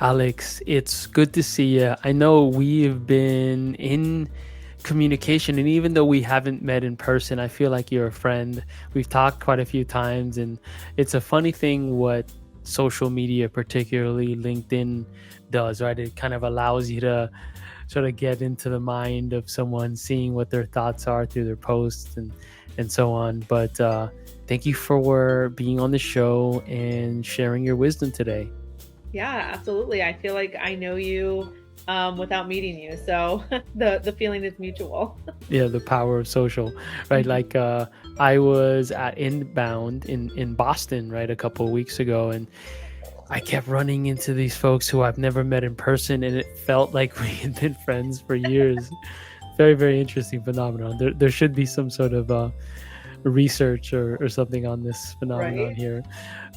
Alex, it's good to see you. I know we've been in communication, and even though we haven't met in person, I feel like you're a friend. We've talked quite a few times, and it's a funny thing what social media, particularly LinkedIn, does, right? It kind of allows you to sort of get into the mind of someone, seeing what their thoughts are through their posts and so on. But thank you for being on the show and sharing your wisdom today. Yeah, absolutely. I feel like I know you without meeting you, so the feeling is mutual. Yeah, the power of social, right? Mhm. Like I was at Inbound in Boston, right, a couple of weeks ago, and I kept running into these folks who I've never met in person, and it felt like we had been friends for years. Very, very interesting phenomenon. There should be some sort of research or something on this phenomenon Right? here.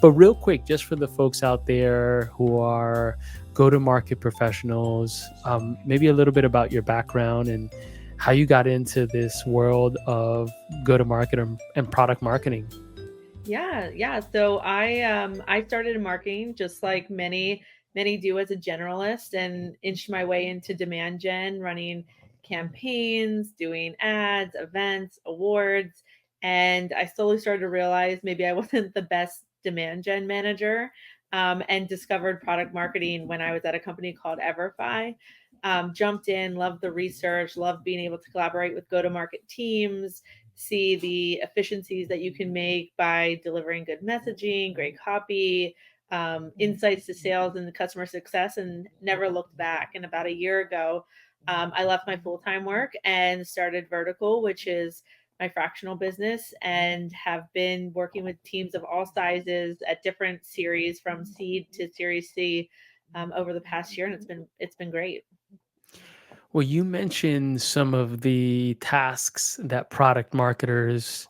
But real quick, just for the folks out there who are go-to-market professionals, maybe a little bit about your background and how you got into this world of go-to-market and product marketing. Yeah. So I started in marketing just like many do as a generalist and inched my way into demand gen, running campaigns, doing ads, events, awards, and I slowly started to realize maybe I wasn't the best demand gen manager. And discovered product marketing when I was at a company called Everfi. Jumped in, loved the research, loved being able to collaborate with go to market teams, see the efficiencies that you can make by delivering good messaging, great copy, insights to sales and customer success, and never looked back. And about a year ago, I left my full time work and started Virdical, which is my fractional business, and have been working with teams of all sizes at different series from seed to Series C over the past year, and it's been great. Well, you mentioned some of the tasks that product marketers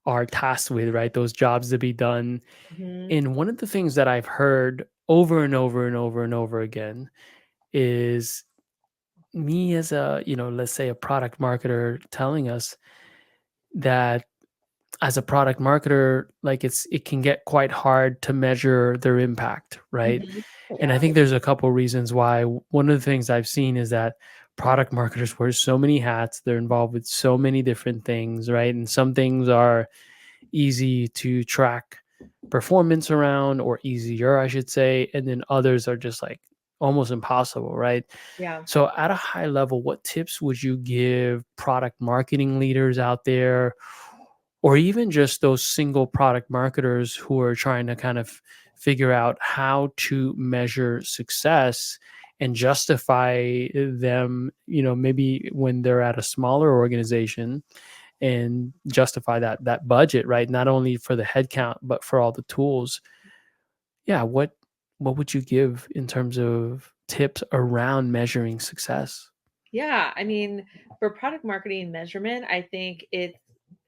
are tasked with, right? Those jobs to be done. Mhm. And one of the things that I've heard over and over and over and over again is me as a, let's say a product marketer telling us that as a product marketer, like it can get quite hard to measure their impact, right? Mhm. And I Yeah. think there's a couple reasons why. One of the things I've seen is that product marketers wear so many hats, they're involved with so many different things, right? And some things are easy to track performance around, or easier, I should say, and then others are just like almost impossible, right? Yeah. So at a high level, what tips would you give product marketing leaders out there, or even just those single product marketers who are trying to kind of figure out how to measure success and justify them, maybe when they're at a smaller organization, and justify that budget, right? Not only for the headcount, but for all the tools. Yeah, what would you give in terms of tips around measuring success? Yeah, I mean, for product marketing measurement, I think it's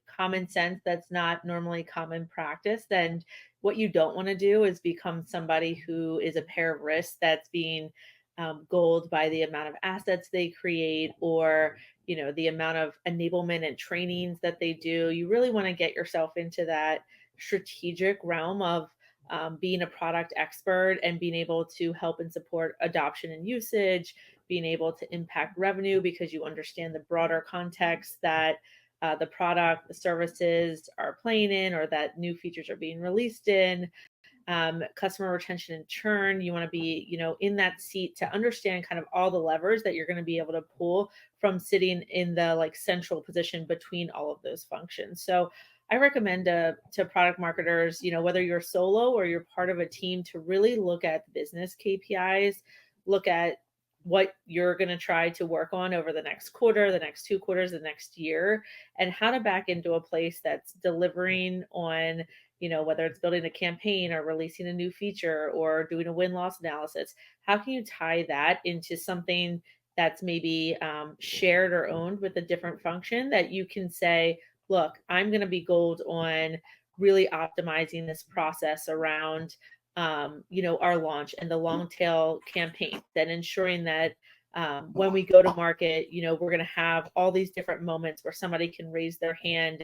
common sense that's not normally common practice. And what you don't want to do is become somebody who is a pair of wrists that's being goaled by the amount of assets they create, or the amount of enablement and trainings that they do. You really want to get yourself into that strategic realm of being a product expert and being able to help and support adoption and usage, being able to impact revenue because you understand the broader context that the product, the services are playing in, or that new features are being released in. Customer retention and churn. You want to be, in that seat to understand kind of all the levers that you're going to be able to pull from sitting in the like central position between all of those functions. So I recommend to product marketers, whether you're solo or you're part of a team, to really look at business KPIs, look at what you're going to try to work on over the next quarter, the next 2 quarters, the next year, and how to back into a place that's delivering on, whether it's building a campaign or releasing a new feature or doing a win loss analysis. How can you tie that into something that's maybe shared or owned with a different function that you can say, look, I'm going to be gold on really optimizing this process around our launch and the long tail campaigns, and ensuring that When we go to market, we're going to have all these different moments where somebody can raise their hand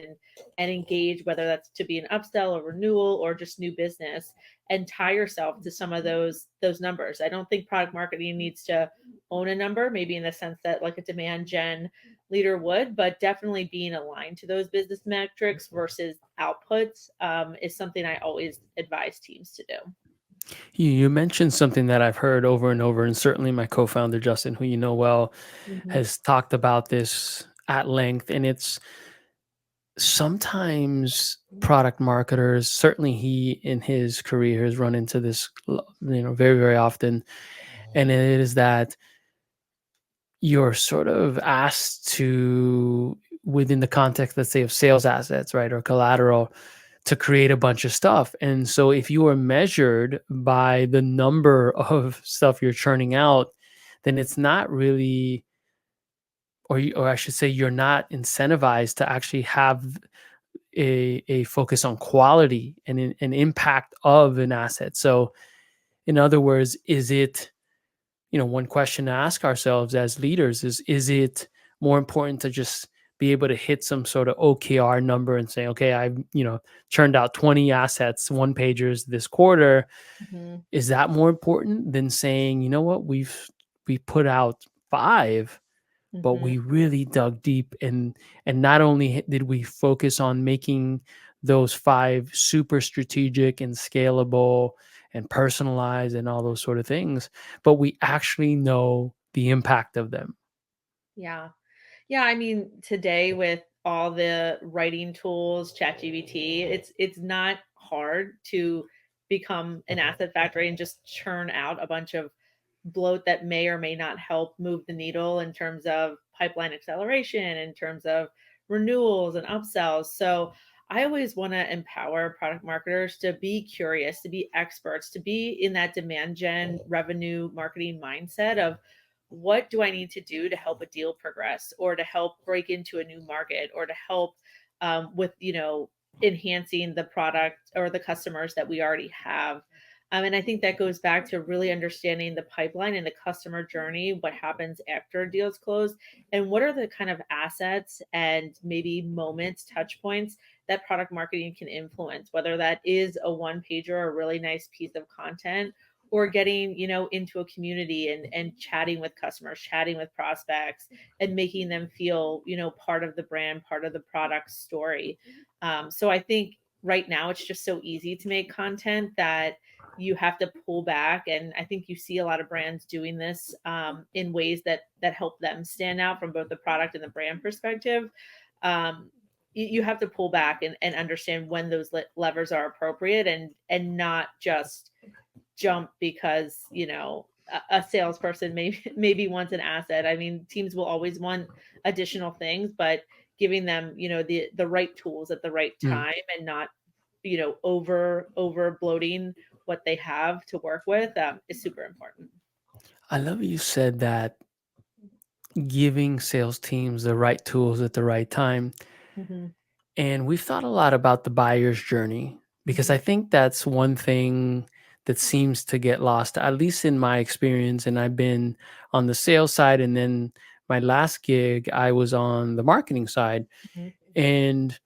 and engage, whether that's to be an upsell or renewal or just new business, and tie yourself to some of those numbers. I don't think product marketing needs to own a number, maybe in the sense that like a demand gen leader would, but definitely being aligned to those business metrics versus outputs is something I always advise teams to do. You mentioned something that I've heard over and over, and certainly my co-founder Justin, who you know well, Mm-hmm. has talked about this at length. And it's sometimes product marketers, certainly he in his career has run into this, very, very often. And it is that you're sort of asked to, within the context, let's say, of sales assets, right, or collateral, to create a bunch of stuff. And so if you are measured by the number of stuff you're churning out, then it's not really, or I should say, you're not incentivized to actually have a focus on quality and an impact of an asset. So in other words, is it, one question to ask ourselves as leaders is it more important to just be able to hit some sort of OKR number and say, okay, I've, churned out 20 assets, one pagers this quarter. Mm-hmm. Is that more important than saying, you know what, we put out 5, but Mm-hmm. we really dug deep, and not only did we focus on making those 5 super strategic and scalable and personalized and all those sort of things, but we actually know the impact of them. Yeah. Yeah, I mean, today with all the writing tools, ChatGPT, it's not hard to become an asset factory and just churn out a bunch of bloat that may or may not help move the needle in terms of pipeline acceleration, in terms of renewals and upsells. So I always want to empower product marketers to be curious, to be experts, to be in that demand gen revenue marketing mindset of what do I need to do to help a deal progress or to help break into a new market or to help with, enhancing the product or the customers that we already have. And I think that goes back to really understanding the pipeline and the customer journey, what happens after a deal's closed, and what are the kind of assets and maybe moments, touch points that product marketing can influence, whether that is a one pager or a really nice piece of content or getting into a community and chatting with customers, chatting with prospects, and making them feel part of the brand, part of the product story. So I think right now it's just so easy to make content that you have to pull back, and I think you see a lot of brands doing this in ways that help them stand out from both the product and the brand perspective. um, you have to pull back and understand when those levers are appropriate and not just jump because a salesperson maybe wants an asset. I mean, teams will always want additional things, but giving them the right tools at the right Mm. time and not over bloating what they have to work with is super important. I love you said that, giving sales teams the right tools at the right time. Hmm. And we've thought a lot about the buyer's journey, because Hmm. I think that's one thing that seems to get lost, at least in my experience. And I've been on the sales side, and then my last gig, I was on the marketing side. Hmm. And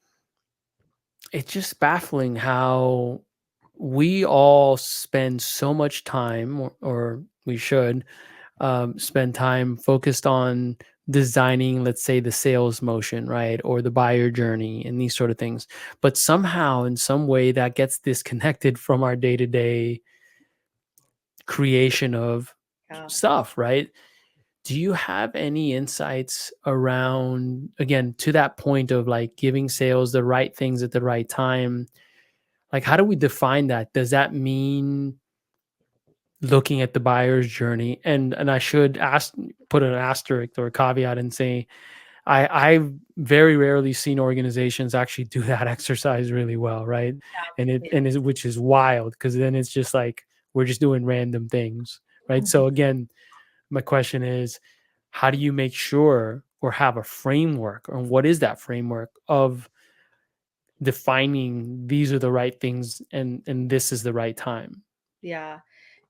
it's just baffling how we all spend so much time, or we should spend time focused on designing, let's say, the sales motion, right? Or the buyer journey and these sort of things. But somehow, in some way, that gets disconnected from our day to day creation of Yeah. stuff, right? Do you have any insights around, again, to that point of like giving sales the right things at the right time? Like, how do we define that? Does that mean looking at the buyer's journey? And I should ask, put an asterisk or a caveat and say, I've very rarely seen organizations actually do that exercise really well, right? Yeah. And is which is wild, because then it's just like we're just doing random things, right? So again, my question is, how do you make sure or have a framework, or what is that framework of defining these are the right things, and this is the right time? Yeah.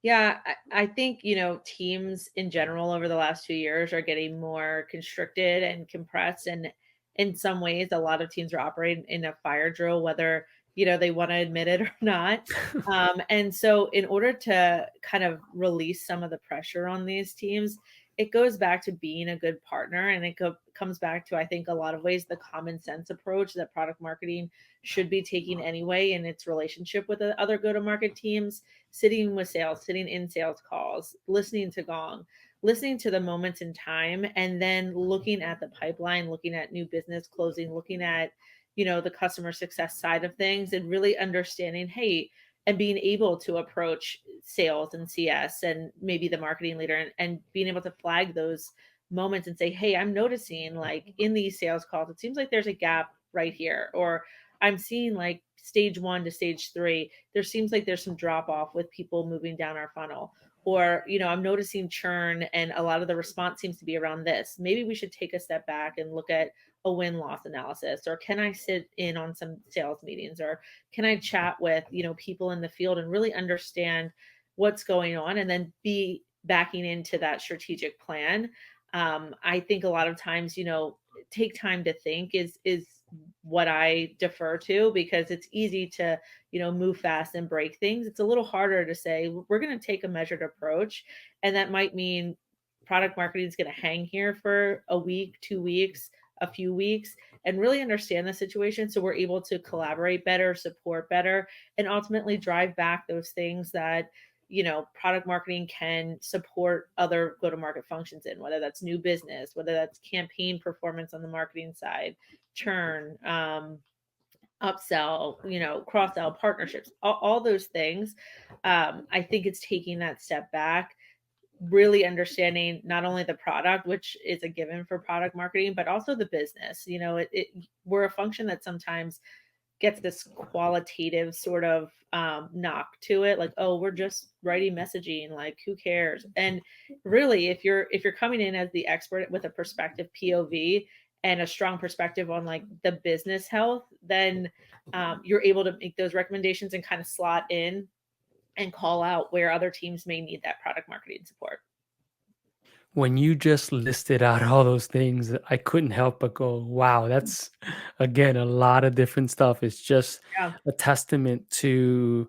Yeah, I think, teams in general over the last 2 years are getting more constricted and compressed. And in some ways, a lot of teams are operating in a fire drill, whether, they want to admit it or not. And so, in order to kind of release some of the pressure on these teams, it goes back to being a good partner. And comes back to, I think, a lot of ways, the common sense approach that product marketing should be taking anyway in its relationship with the other go to market teams, sitting with sales, sitting in sales calls, listening to Gong, listening to the moments in time, and then looking at the pipeline, looking at new business closing, looking at, the customer success side of things, and really understanding, hey, and being able to approach sales and CS and maybe the marketing leader, and being able to flag those moments and say, hey, I'm noticing like in these sales calls, it seems like there's a gap right here, or I'm seeing like stage 1 to stage 3, there seems like there's some drop off with people moving down our funnel. Or, I'm noticing churn and a lot of the response seems to be around this. Maybe we should take a step back and look at a win loss analysis. Or can I sit in on some sales meetings? Or can I chat with, people in the field and really understand what's going on, and then be backing into that strategic plan. I think a lot of times, take time to think is what I defer to, because it's easy to, move fast and break things. It's a little harder to say, we're going to take a measured approach. And that might mean product marketing is going to hang here for a week, 2 weeks, a few weeks, and really understand the situation. So we're able to collaborate better, support better, and ultimately drive back those things that, product marketing can support other go to market functions in, whether that's new business, whether that's campaign performance on the marketing side, churn, upsell, cross sell, partnerships, all those things. I think it's taking that step back, really understanding not only the product, which is a given for product marketing, but also the business. We're a function that sometimes gets this qualitative sort of knock to it, like, oh, we're just writing messaging, like who cares? And really, if you're coming in as the expert with a perspective POV and a strong perspective on like the business health, then you're able to make those recommendations and kind of slot in and call out where other teams may need that product marketing support. When you just listed out all those things, I couldn't help but go, wow, that's again a lot of different stuff. It's just Yeah. a testament to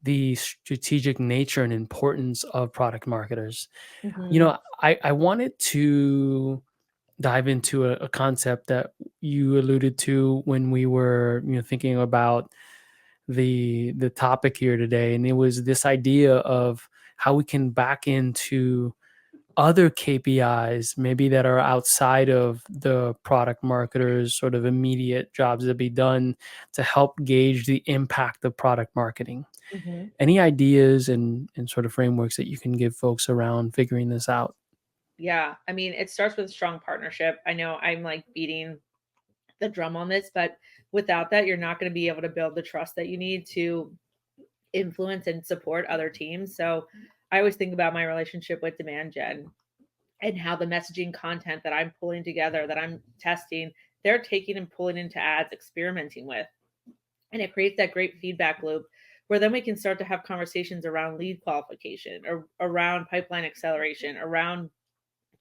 the strategic nature and importance of product marketers. Hmm. I wanted to dive into a concept that you alluded to when we were, thinking about the topic here today, and it was this idea of how we can back into other KPIs, maybe that are outside of the product marketers' sort of immediate jobs to be done to help gauge the impact of product marketing. Hmm. Any ideas and sort of frameworks that you can give folks around figuring this out? Yeah. I mean, it starts with strong partnership. I know I'm like beating the drum on this, but without that, you're not going to be able to build the trust that you need to influence and support other teams. So I always think about my relationship with demand gen and how the messaging content that I'm pulling together, that I'm testing, they're taking and pulling into ads, experimenting with. And it creates that great feedback loop where then we can start to have conversations around lead qualification or around pipeline acceleration, around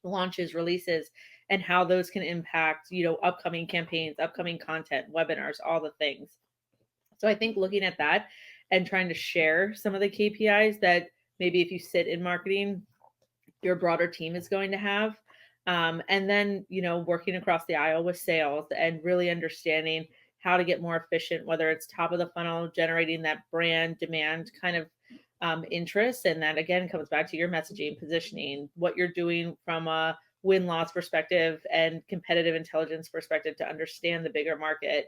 launches, releases, and how those can impact, upcoming campaigns, upcoming content, webinars, all the things. So I think looking at that and trying to share some of the KPIs that maybe if you sit in marketing, your broader team is going to have. And then, working across the aisle with sales and really understanding how to get more efficient, whether it's top of the funnel, generating that brand demand kind of interest. And that again comes back to your messaging, positioning, what you're doing from a win loss perspective and competitive intelligence perspective to understand the bigger market.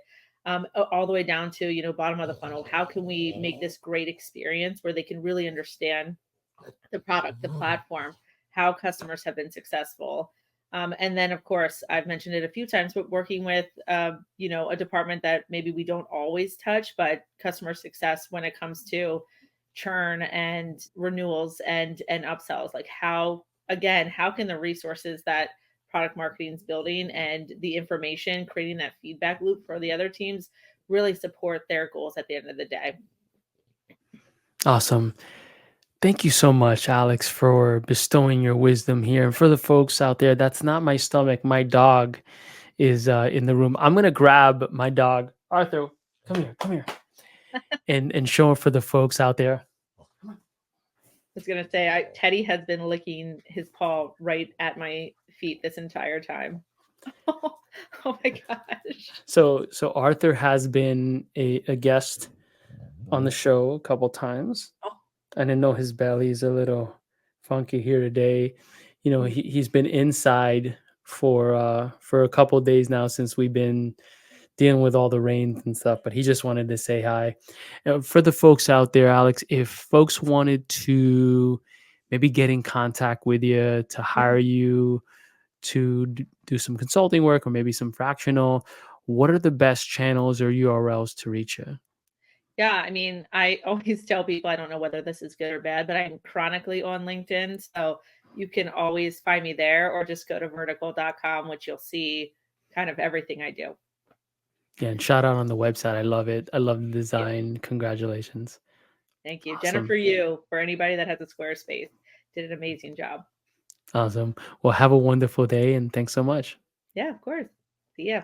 All the way down to, bottom of the funnel. How can we make this great experience where they can really understand the product, the platform, how customers have been successful. And then, of course, I've mentioned it a few times, but working with, a department that maybe we don't always touch, but customer success when it comes to churn and renewals and upsells. Like how can the resources that product marketing is building and the information, creating that feedback loop for the other teams really support their goals at the end of the day? Awesome. Thank you so much, Alex, for bestowing your wisdom here. And for the folks out there, that's not my stomach. My dog is in the room. I'm gonna grab my dog, Arthur. Come here, and show him for the folks out there. I was gonna say, Teddy has been licking his paw right at my feet this entire time. Oh my gosh. So Arthur has been a guest on the show a couple times. Oh, And I know his belly is a little funky here today. mm, He's been inside for a couple days now since we've been dealing with all the rains and stuff, but he just wanted to say hi. For the folks out there, Alex, if folks wanted to maybe get in contact with you to hire mhm. you to do some consulting work or maybe some fractional, what are the best channels or URLs to reach you? Yeah, I mean, I always tell people I don't know whether this is good or bad, but I'm chronically on LinkedIn, so you can always find me there or just go to vertical.com, which you'll see kind of everything I do. Yeah, and shout out on the website. I love it. I love the Yeah. design. Congratulations. Thank you. Awesome. Jennifer Yu, for anybody that has a Squarespace, did an amazing job. Awesome. Well, have a wonderful day and thanks so much. Yeah, of course. See ya.